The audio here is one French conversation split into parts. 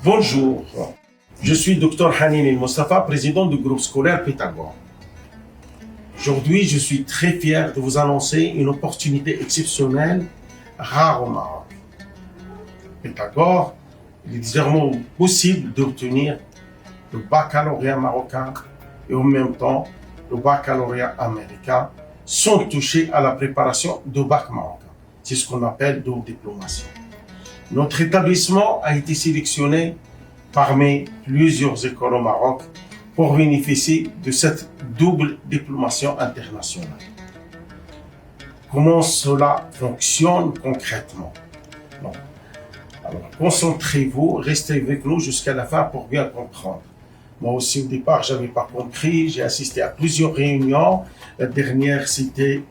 Bonjour, je suis Dr Hanin El Mostafa, président du groupe scolaire Pythagore. Aujourd'hui, je suis très fier de vous annoncer une opportunité exceptionnelle, rare au Maroc. Pythagore, il est désormais possible d'obtenir le baccalauréat marocain et en même temps le baccalauréat américain sans toucher à la préparation de bac marocain. C'est ce qu'on appelle double diplomation. Notre établissement a été sélectionné parmi plusieurs écoles au Maroc pour bénéficier de cette double diplomation internationale. Comment cela fonctionne concrètement? Bon. Alors, concentrez-vous, restez avec nous jusqu'à la fin pour bien comprendre. Moi aussi, au départ, je n'avais pas compris. J'ai assisté à plusieurs réunions. La dernière, c'était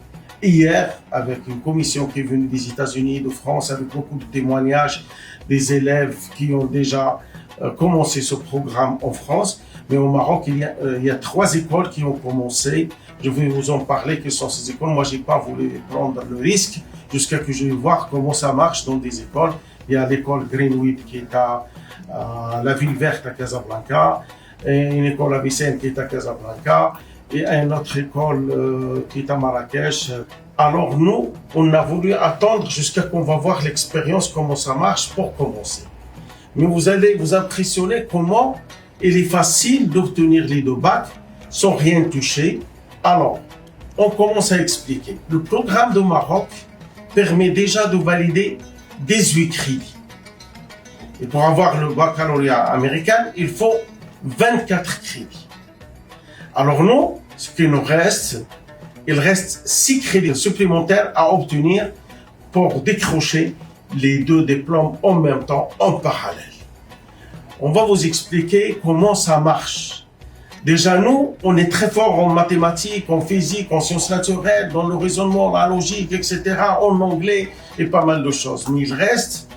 hier, avec une commission qui est venue des États-Unis, de France, avec beaucoup de témoignages des élèves qui ont déjà commencé ce programme en France. Mais au Maroc, il y a 3 écoles qui ont commencé. Je vais vous en parler, quelles sont ces écoles. Moi, je n'ai pas voulu prendre le risque jusqu'à que je vais voir comment ça marche dans des écoles. Il y a l'école Greenwich qui est à la Ville Verte à Casablanca, et une école Avicenne qui est à Casablanca, et une autre école qui est à Marrakech. Alors nous, on a voulu attendre jusqu'à qu'on va voir l'expérience, comment ça marche pour commencer. Mais vous allez vous impressionner comment il est facile d'obtenir les 2 bacs sans rien toucher. Alors, on commence à expliquer. Le programme de Maroc permet déjà de valider 18 crédits. Et pour avoir le baccalauréat américain, il faut 24 crédits. Alors nous, ce qui nous reste, il reste 6 crédits supplémentaires à obtenir pour décrocher les 2 diplômes en même temps, en parallèle. On va vous expliquer comment ça marche. Déjà, nous, on est très fort en mathématiques, en physique, en sciences naturelles, dans le raisonnement, la logique, etc., en anglais et pas mal de choses. Mais il reste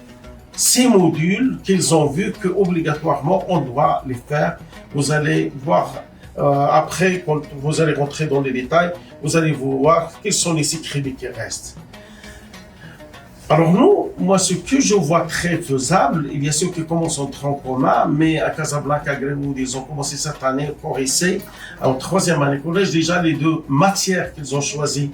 6 modules qu'ils ont vu qu'obligatoirement, on doit les faire. Vous allez voir après, quand vous allez rentrer dans les détails, vous allez voir quels sont les 6 crédits qui restent. Alors nous, moi, ce que je vois très faisable, il y a ceux qui commencent en tronc commun, mais à Casablanca, à Greenwood, ils ont commencé cette année pour essayer, en 3e année collège, déjà les 2 matières qu'ils ont choisies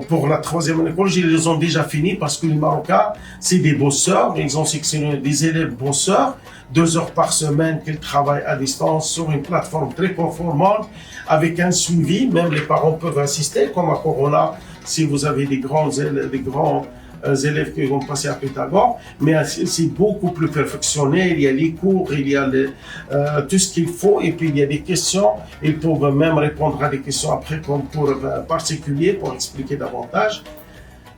pour la 3e année collège, ils les ont déjà fini parce que les Marocains, c'est des bosseurs, ils ont sélectionné des élèves bosseurs, 2 heures par semaine qu'ils travaillent à distance sur une plateforme très performante, avec un suivi, même les parents peuvent assister, comme à Corona, si vous avez des grands élèves qui vont passer à Pythagore, mais c'est beaucoup plus perfectionné. Il y a les cours, il y a tout ce qu'il faut, et puis il y a des questions. Ils peuvent même répondre à des questions après comme cours particulier pour expliquer davantage.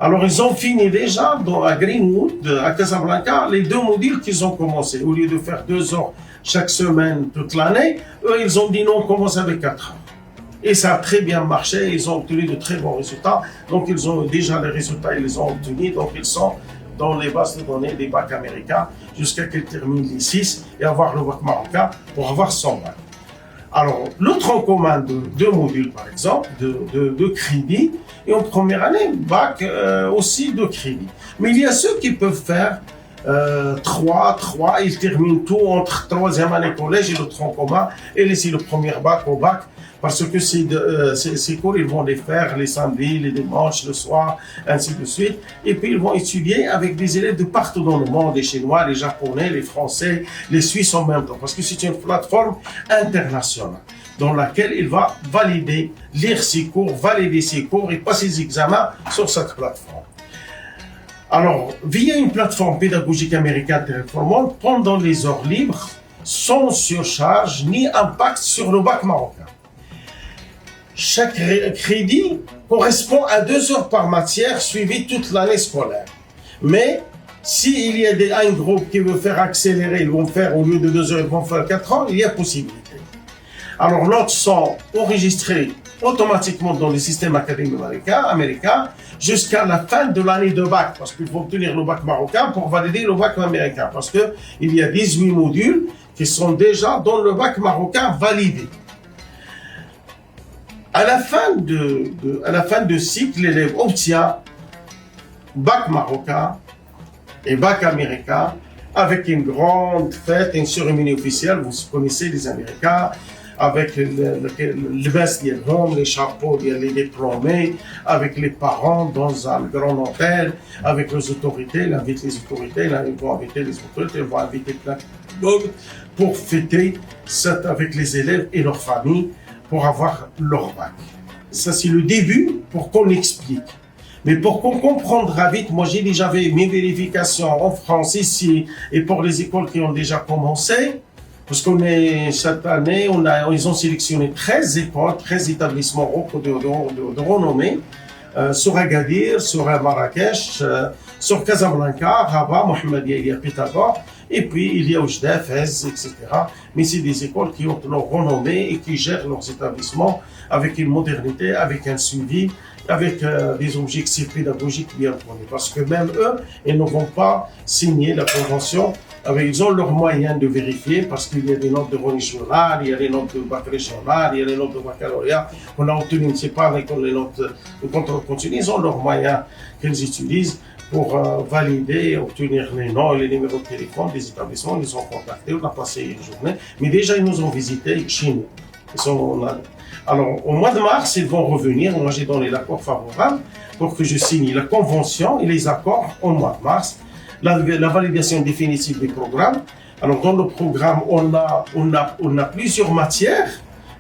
Alors ils ont fini déjà à Greenwood, à Casablanca, les 2 modules qu'ils ont commencé. Au lieu de faire 2 heures chaque semaine toute l'année, eux ils ont dit non, on commence avec 4 heures. Et ça a très bien marché, ils ont obtenu de très bons résultats. Donc ils ont déjà les résultats, ils les ont obtenus. Donc ils sont dans les bases de données des bacs américains jusqu'à qu'ils terminent les 6 et avoir le bac marocain pour avoir 100 bacs. Alors, le tronc commun de 2 modules, par exemple, de crédits, et en première année, bac aussi de crédits. Mais il y a ceux qui peuvent faire 3, ils terminent tout entre 3e année collège et le tronc commun, et laisser le premier bac au bac, parce que ces cours, ils vont les faire les samedis, les dimanches, le soir, ainsi de suite. Et puis, ils vont étudier avec des élèves de partout dans le monde, les Chinois, les Japonais, les Français, les Suisses en même temps, parce que c'est une plateforme internationale dans laquelle il va valider, lire ses cours, valider ses cours et passer ses examens sur cette plateforme. Alors, via une plateforme pédagogique américaine performante, pendant les heures libres, sans surcharge ni impact sur le bac marocain. Chaque crédit correspond à 2 heures par matière suivies toute l'année scolaire. Mais s'il y a un groupe qui veut faire accélérer, ils vont faire au lieu de 2 heures, ils vont faire 4 heures, il y a possibilité. Alors, notes sont enregistrées automatiquement dans le système académique américain jusqu'à la fin de l'année de bac, parce qu'il faut obtenir le bac marocain pour valider le bac américain, parce qu'il y a 18 modules qui sont déjà dans le bac marocain validé. À la fin de cycle, l'élève obtient bac marocain et bac américain avec une grande fête, une cérémonie officielle. Vous connaissez les Américains, avec le veste, les chapeaux, les diplômés, avec les parents dans un grand hôtel, avec les autorités. Ils invitent les autorités, ils vont inviter les autorités, ils vont inviter plein de monde pour fêter avec les élèves et leurs familles pour avoir leur bac. Ça, c'est le début pour qu'on explique. Mais pour qu'on comprendra vite, moi j'ai déjà fait mes vérifications en France ici et pour les écoles qui ont déjà commencé, parce qu'on est cette année, ils ont sélectionné 13 écoles, 13 établissements de renommée sur Agadir, sur Marrakech, sur Casablanca, Rabat, Mohammedia, il y a Pythagore, et puis il y a Oujda, Fès, etc. Mais c'est des écoles qui ont leur renommée et qui gèrent leurs établissements avec une modernité, avec un suivi, avec des objectifs pédagogiques bien connus. Parce que même eux, ils ne vont pas signer la convention. Ils ont leurs moyens de vérifier parce qu'il y a des notes de régional, il y a les notes de bac régional, il y a les notes de baccalauréat. On a obtenu, c'est pas avec les notes de contrôle continu, ils ont leurs moyens qu'ils utilisent pour valider, obtenir les noms et les numéros de téléphone des établissements. Ils nous ont contactés, on a passé une journée. Mais déjà, ils nous ont visités chez nous. Alors, au mois de mars, ils vont revenir. Moi, j'ai donné l'accord favorable pour que je signe la convention et les accords au mois de mars. La validation définitive des programmes. Alors, dans le programme, on a plusieurs matières.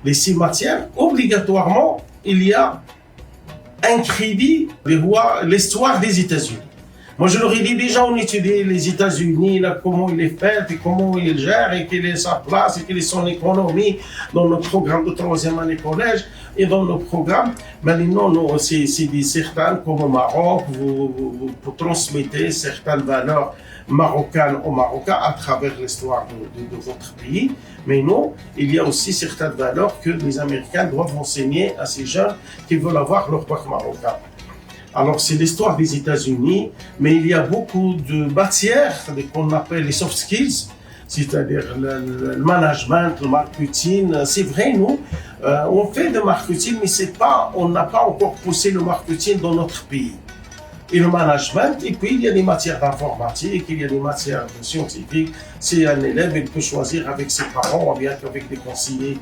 Les 6 matières, obligatoirement, il y a un crédit de l'histoire des États-Unis. Moi, je leur ai dit déjà, on étudie les États-Unis, là, comment il est fait, et comment il gère, et quelle est sa place, et quelle est son économie dans notre programme de 3e année collège, et dans nos programmes. Maintenant, non, c'est certains, comme au Maroc, vous transmettez certaines valeurs marocaines aux Marocains à travers l'histoire de votre pays. Mais non, il y a aussi certaines valeurs que les Américains doivent enseigner à ces jeunes qui veulent avoir leur bac marocain. Alors, c'est l'histoire des États-Unis, mais il y a beaucoup de matières qu'on appelle les soft skills, c'est-à-dire le management, le marketing. C'est vrai, nous, on fait de marketing, mais on n'a pas encore poussé le marketing dans notre pays. Et le management, et puis il y a des matières d'informatique, il y a des matières de scientifiques. Si un élève, il peut choisir avec ses parents ou bien avec des conseillers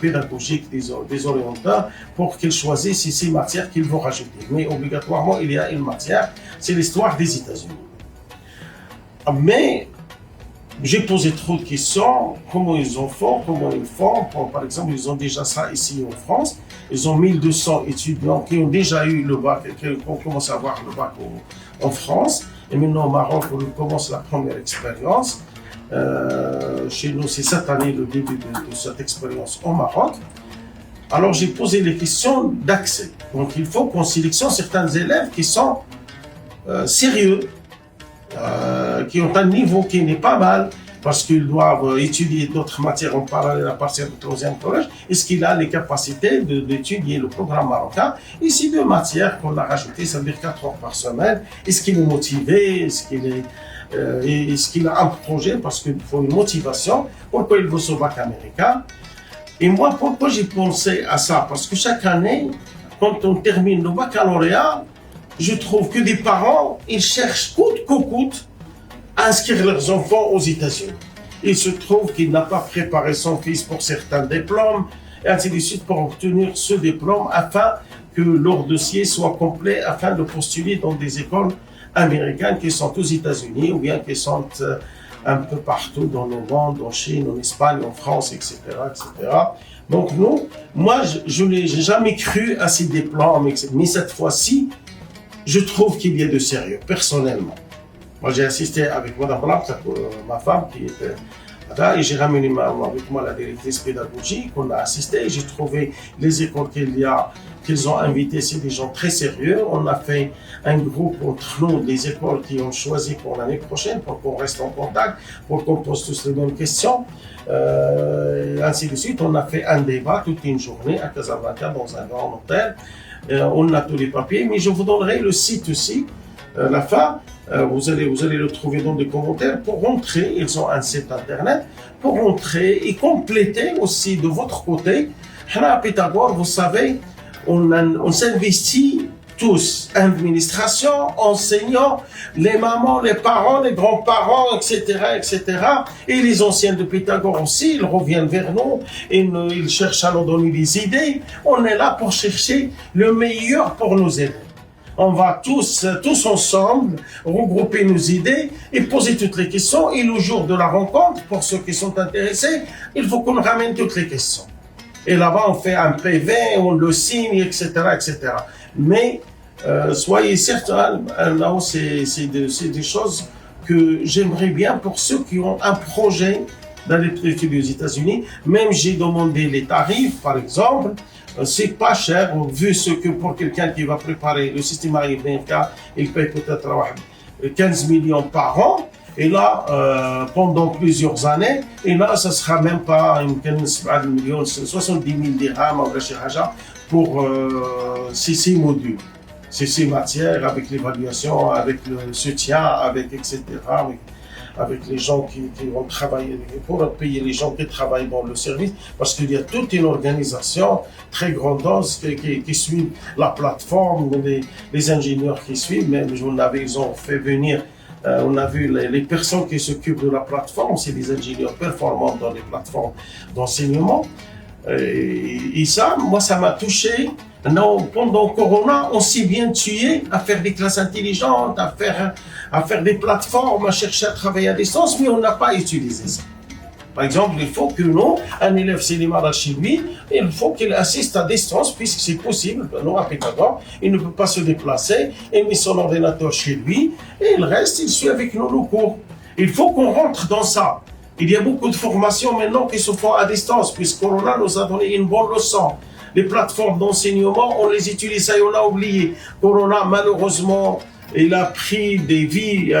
pédagogiques, des orienteurs, pour qu'ils choisissent ces matières qu'ils vont rajouter. Mais obligatoirement, il y a une matière, c'est l'histoire des États-Unis. Mais j'ai posé trop de questions, comment ils en font, comment ils font. Par exemple, ils ont déjà ça ici en France. Ils ont 1200 étudiants qui ont déjà eu le bac, qui ont commencé à avoir le bac en France. Et maintenant au Maroc, on commence la première expérience. Chez nous, c'est cette année le début de cette expérience au Maroc. Alors j'ai posé les questions d'accès. Donc il faut qu'on sélectionne certains élèves qui sont sérieux, qui ont un niveau qui n'est pas mal, parce qu'ils doivent étudier d'autres matières en parallèle à partir du 3e collège. Est-ce qu'il a les capacités d'étudier le programme marocain? Et ces 2 matières qu'on a rajoutées, ça veut dire 4 heures par semaine. Est-ce qu'il est motivé? Est-ce qu'il a un projet? Parce qu'il faut une motivation. Pourquoi il veut ce bac américain? Et moi, pourquoi j'ai pensé à ça? Parce que chaque année, quand on termine le baccalauréat, je trouve que des parents, ils cherchent coûte que coûte à inscrire leurs enfants aux États-Unis. Il se trouve qu'il n'a pas préparé son fils pour certains diplômes, et ainsi de suite, pour obtenir ce diplôme, afin que leur dossier soit complet, afin de postuler dans des écoles américaines qui sont aux États-Unis, ou bien qui sont un peu partout dans le monde, en Chine, en Espagne, en France, etc., etc. Donc moi, je n'ai jamais cru à ces diplômes, mais cette fois-ci, je trouve qu'il y a de sérieux, personnellement. Moi, j'ai assisté avec Mme Blanc, ma femme, qui était là, et j'ai ramené avec moi la directrice pédagogique. On a assisté, j'ai trouvé les écoles qu'ils ont invitées, c'est des gens très sérieux. On a fait un groupe entre nous, des écoles qui ont choisi pour l'année prochaine, pour qu'on reste en contact, pour qu'on pose tous les mêmes questions. Ainsi de suite, on a fait un débat toute une journée à Casablanca, dans un grand hôtel. On a tous les papiers, mais je vous donnerai le site aussi. La fin, vous allez le trouver dans les commentaires pour rentrer. Ils ont un site internet pour rentrer et compléter aussi de votre côté. À Pythagore, vous savez, on s'investit tous, administration, enseignants, les mamans, les parents, les grands-parents, etc., etc. Et les anciens de Pythagore aussi, ils reviennent vers nous, et ils cherchent à nous donner des idées. On est là pour chercher le meilleur pour nos élèves. On va tous ensemble regrouper nos idées et poser toutes les questions. Et le jour de la rencontre, pour ceux qui sont intéressés, il faut qu'on ramène toutes les questions. Et là-bas, on fait un PV, on le signe, etc., etc. Mais soyez certains, là, c'est des choses que j'aimerais bien pour ceux qui ont un projet d'aller étudier aux États-Unis. Même j'ai demandé les tarifs, par exemple. C'est pas cher, vu ce que pour quelqu'un qui va préparer le système américain, il paye peut-être 15 millions par an. Et là, pendant plusieurs années, et là, ça sera même pas une 15 millions, 70 000 dirhams pour ces 6 modules, ces 6 matières, avec l'évaluation, avec le soutien, avec etc., avec les gens qui vont travailler, pour payer les gens qui travaillent dans le service, parce qu'il y a toute une organisation très grandiose qui suit la plateforme, les ingénieurs qui suivent, même ils ont fait venir, on a vu les personnes qui s'occupent de la plateforme, c'est des ingénieurs performants dans les plateformes d'enseignement. Et ça, moi, ça m'a touché. Non, pendant Corona, on s'est bien tué à faire des classes intelligentes, à faire des plateformes, à chercher à travailler à distance, mais on n'a pas utilisé ça. Par exemple, il faut que nous, un élève cinéma chez lui, il faut qu'il assiste à distance, puisque c'est possible. Nous, à Pythagore, il ne peut pas se déplacer, il met son ordinateur chez lui, et il reste, il suit avec nous le cours. Il faut qu'on rentre dans ça. Il y a beaucoup de formations maintenant qui se font à distance, puisque Corona nous a donné une bonne leçon. Les plateformes d'enseignement, on les utilise, ça et on a oublié. Corona, malheureusement, il a pris des vies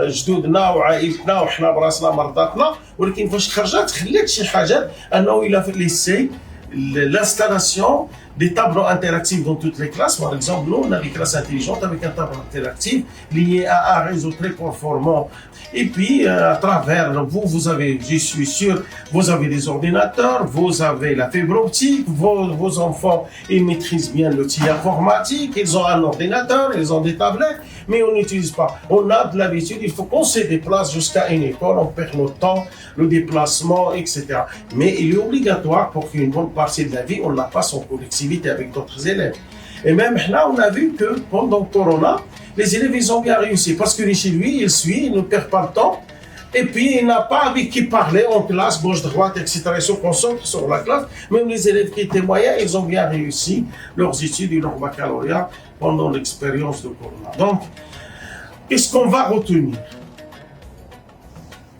جدودنا وعائلتنا وحنا براسنا مرضاتنا ولكن فاش خرجت خلات شي حاجات انه il a fait l'essai l'installation des tableaux interactifs dans toutes les classes. Par exemple, nous, on a des classes intelligentes avec un tableau interactif lié à un réseau très performant. Et puis, à travers vous avez, je suis sûr, vous avez des ordinateurs, vous avez la fibre optique, vos enfants, ils maîtrisent bien l'outil informatique, ils ont un ordinateur, ils ont des tablettes, mais on n'utilise pas. On a de l'habitude, il faut qu'on se déplace jusqu'à une école, on perd notre temps, le déplacement, etc. Mais il est obligatoire pour qu'une bonne partie de la vie, on la passe en collectivité avec d'autres élèves. Et même là, on a vu que pendant Corona, les élèves, ils ont bien réussi parce que chez lui, il suit, il ne perd pas le temps. Et puis, il n'a pas avec qui parler en classe, gauche-droite, etc. Ils se concentrent sur la classe. Même les élèves qui étaient moyens, ils ont bien réussi leurs études et leur baccalauréat pendant l'expérience de Corona. Donc, qu'est-ce qu'on va retenir?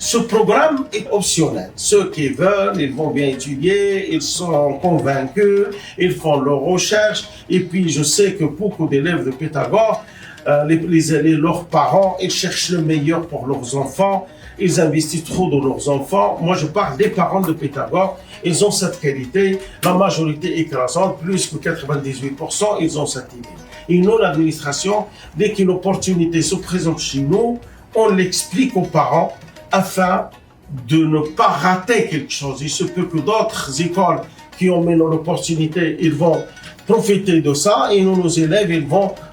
Ce programme est optionnel. Ceux qui veulent, ils vont bien étudier, ils sont convaincus, ils font leurs recherches. Et puis, je sais que beaucoup d'élèves de Pythagore, leurs parents, ils cherchent le meilleur pour leurs enfants. Ils investissent trop dans leurs enfants. Moi, je parle des parents de Pythagore. Ils ont cette qualité. La majorité écrasante, plus que 98%, ils ont cette idée. Et nous, l'administration, dès qu'une opportunité se présente chez nous, on l'explique aux parents afin de ne pas rater quelque chose. Il se peut que d'autres écoles qui ont maintenant l'opportunité, ils vont profiter de ça et nous, nos élèves,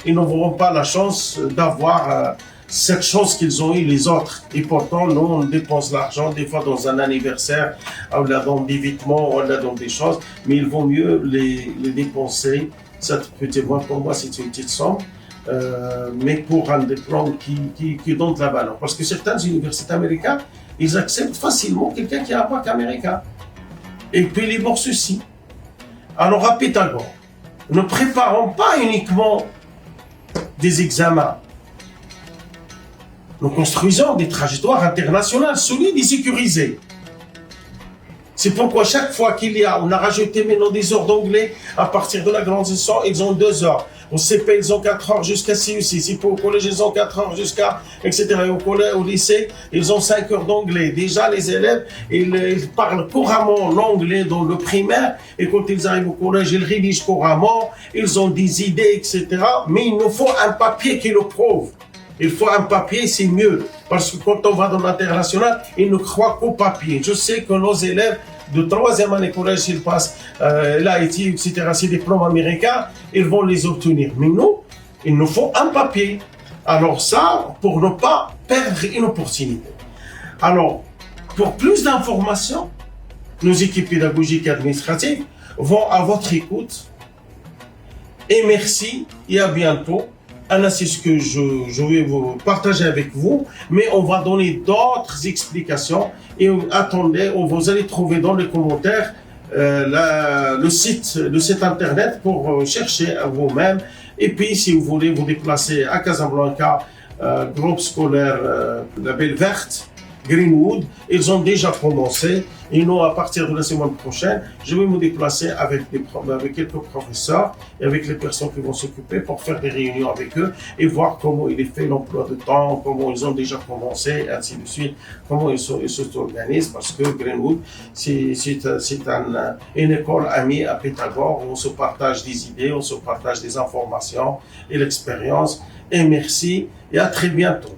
ils n'auront pas la chance d'avoir cette chance qu'ils ont eu les autres. Et pourtant, nous, on dépense l'argent des fois dans un anniversaire, on l'a dans des vêtements, on l'a dans des choses, mais il vaut mieux les dépenser. Cette petite, pour moi, c'est une petite somme. Mais pour un diplôme qui donne de la valeur. Parce que certaines universités américaines, ils acceptent facilement quelqu'un qui a un bac américain. Et puis les bourses aussi. Alors à Pythagore, ne préparons pas uniquement des examens. Nous construisons des trajectoires internationales solides et sécurisées. C'est pourquoi chaque fois on a rajouté maintenant des heures d'anglais, à partir de la grande session, ils ont 2 heures. Au CP, ils ont 4 heures jusqu'à CUC. Si au collège, ils ont 4 heures jusqu'à, etc. Et au lycée, ils ont 5 heures d'anglais. Déjà, les élèves, ils parlent couramment l'anglais dans le primaire. Et quand ils arrivent au collège, ils rédigent couramment. Ils ont des idées, etc. Mais il nous faut un papier qui le prouve. Il faut un papier, c'est mieux. Parce que quand on va dans l'international, ils ne croient qu'au papier. Je sais que nos élèves, de troisième année collège, s'ils passent l'IT, etc., ces diplômes américains, ils vont les obtenir. Mais nous, il nous faut un papier. Alors ça, pour ne pas perdre une opportunité. Alors, pour plus d'informations, nos équipes pédagogiques et administratives vont à votre écoute. Et merci, et à bientôt. Anna, c'est ce que je vais vous partager avec vous, mais on va donner d'autres explications. Et attendez, vous allez trouver dans les commentaires le site internet pour chercher à vous-même. Et puis, si vous voulez vous déplacer à Casablanca, groupe scolaire La Belle Verte, Greenwood, ils ont déjà commencé. Et nous, à partir de la semaine prochaine, je vais me déplacer avec quelques professeurs et avec les personnes qui vont s'occuper pour faire des réunions avec eux et voir comment il est fait l'emploi de temps, comment ils ont déjà commencé, ainsi de suite, comment ils s'organisent, parce que Greenwood, c'est une école amie à Pythagore où on se partage des idées, on se partage des informations et l'expérience. Et merci et à très bientôt.